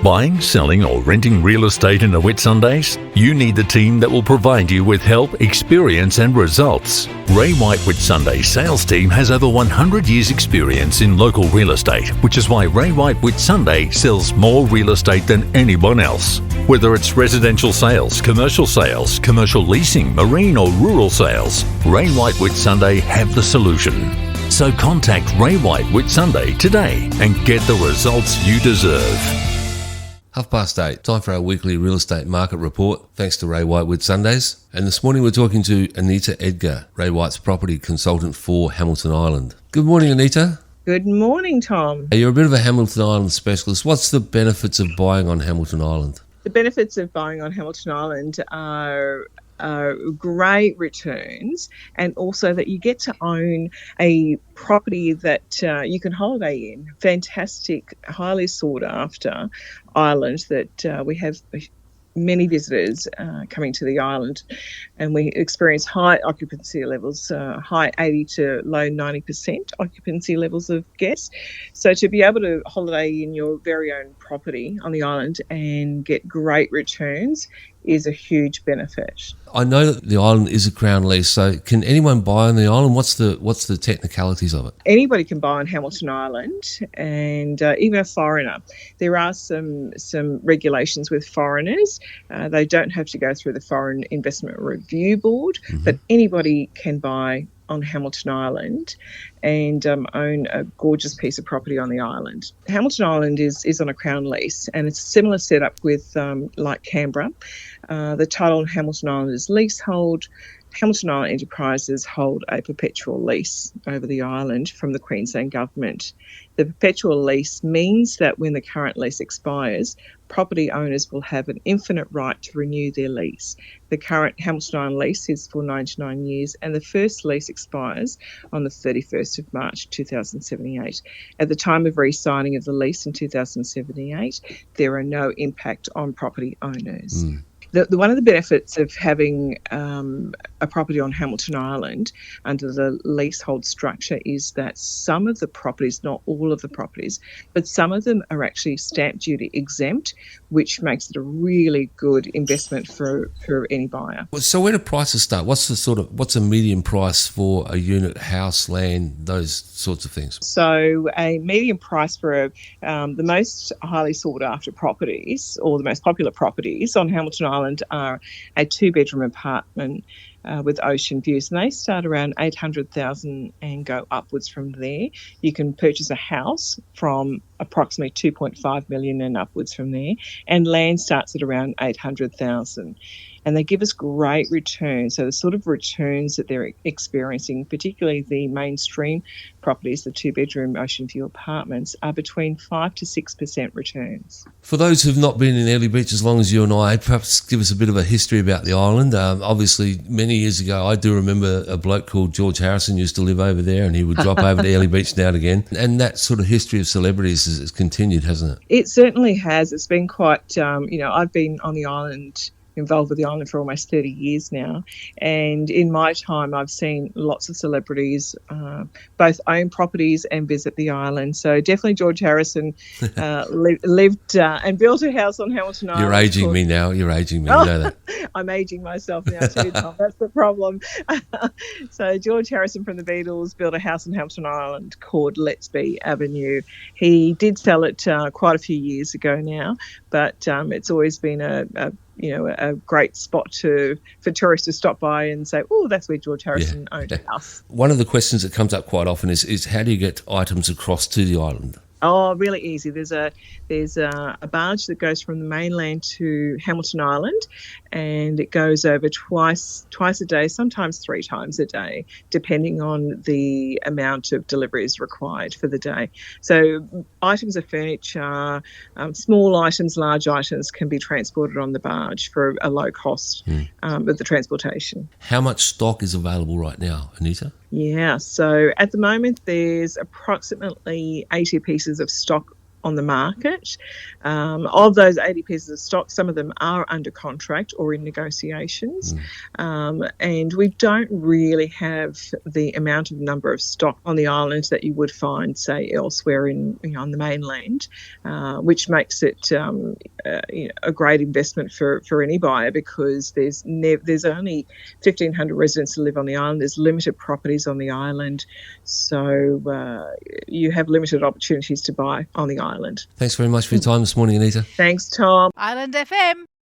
Buying, selling or renting real estate in the Whitsundays? You need the team that will provide you with help, experience and results. Ray White Whitsunday sales team has over 100 years experience in local real estate, which is why Ray White Whitsunday sells more real estate than anyone else. Whether it's residential sales, commercial leasing, marine or rural sales, Ray White Whitsunday have the solution. So contact Ray White Whitsunday today and get the results you deserve. 8:30, time for our weekly real estate market report, thanks to Ray White Whitsundays. And this morning we're talking to Anita Edgar, Ray White's property consultant for Hamilton Island. Good morning, Anita. Good morning, Tom. You're a bit of a Hamilton Island specialist. What's the benefits of buying on Hamilton Island? The benefits of buying on Hamilton Island are great returns, and also that you get to own a property that you can holiday in. Fantastic, highly sought after island that we have many visitors coming to the island, and we experience high occupancy levels, high 80 to low 90% occupancy levels of guests. So to be able to holiday in your very own property on the island and get great returns is a huge benefit. I know that the island is a crown lease, so can anyone buy on the island? What's the technicalities of it? Anybody can buy on Hamilton Island, and even a foreigner. There are some regulations with foreigners. They don't have to go through the Foreign Investment Review Board, but anybody can buy on Hamilton Island and own a gorgeous piece of property on the island. Hamilton Island is on a crown lease, and it's a similar setup with like Canberra. The title on Hamilton Island is leasehold. Hamilton Island Enterprises hold a perpetual lease over the island from the Queensland Government. The perpetual lease means that when the current lease expires, property owners will have an infinite right to renew their lease. The current Hamilton Island lease is for 99 years, and the first lease expires on the 31st of March 2078. At the time of re-signing of the lease in 2078, there are no impact on property owners. One of the benefits of having a property on Hamilton Island under the leasehold structure is that some of the properties, not all of the properties, but some of them are actually stamp duty exempt, which makes it a really good investment for any buyer. So where do prices start? What's a median price for a unit, house, land, those sorts of things? So a median price for the most highly sought after properties, or the most popular properties on Hamilton Island, are a 2-bedroom apartment with ocean views, and they start around $800,000 and go upwards from there. You can purchase a house from approximately $2.5 million and upwards from there, and land starts at around $800,000. And they give us great returns. So the sort of returns that they're experiencing, particularly the mainstream properties, the 2-bedroom ocean view apartments, are between 5 to 6% returns. For those who've not been in Airlie Beach as long as you and I, perhaps give us a bit of a history about the island. Obviously, many years ago, I do remember a bloke called George Harrison used to live over there, and he would drop over to Airlie Beach now and again. And that sort of history of celebrities has continued, hasn't it? It certainly has. It's been quite, I've been on the island, involved with the island for almost 30 years now, and in my time I've seen lots of celebrities both own properties and visit the island. So definitely George Harrison lived and built a house on Hamilton Island. You're aging me now. You know that. I'm aging myself now too, Tom. That's the problem. So George Harrison from the Beatles built a house on Hamilton Island called Let's Be Avenue. He did sell it quite a few years ago now, but it's always been a great spot for tourists to stop by and say, oh, that's where George Harrison owned a house. One of the questions that comes up quite often is how do you get items across to the island? Oh, really easy. There's a barge that goes from the mainland to Hamilton Island, and it goes over twice a day, sometimes 3 times a day, depending on the amount of deliveries required for the day. So items of furniture, small items, large items can be transported on the barge for a low cost with the transportation. How much stock is available right now, Anita? Yeah, so at the moment there's approximately 80 pieces of stock on the market. Of those 80 pieces of stock, some of them are under contract or in negotiations. And we don't really have the amount of number of stock on the island that you would find, say, elsewhere on the mainland, which makes it a great investment for any buyer, because there's only 1,500 residents who live on the island. There's limited properties on the island, so you have limited opportunities to buy on the island. Thanks very much for your time this morning, Anita. Thanks, Tom. Island FM.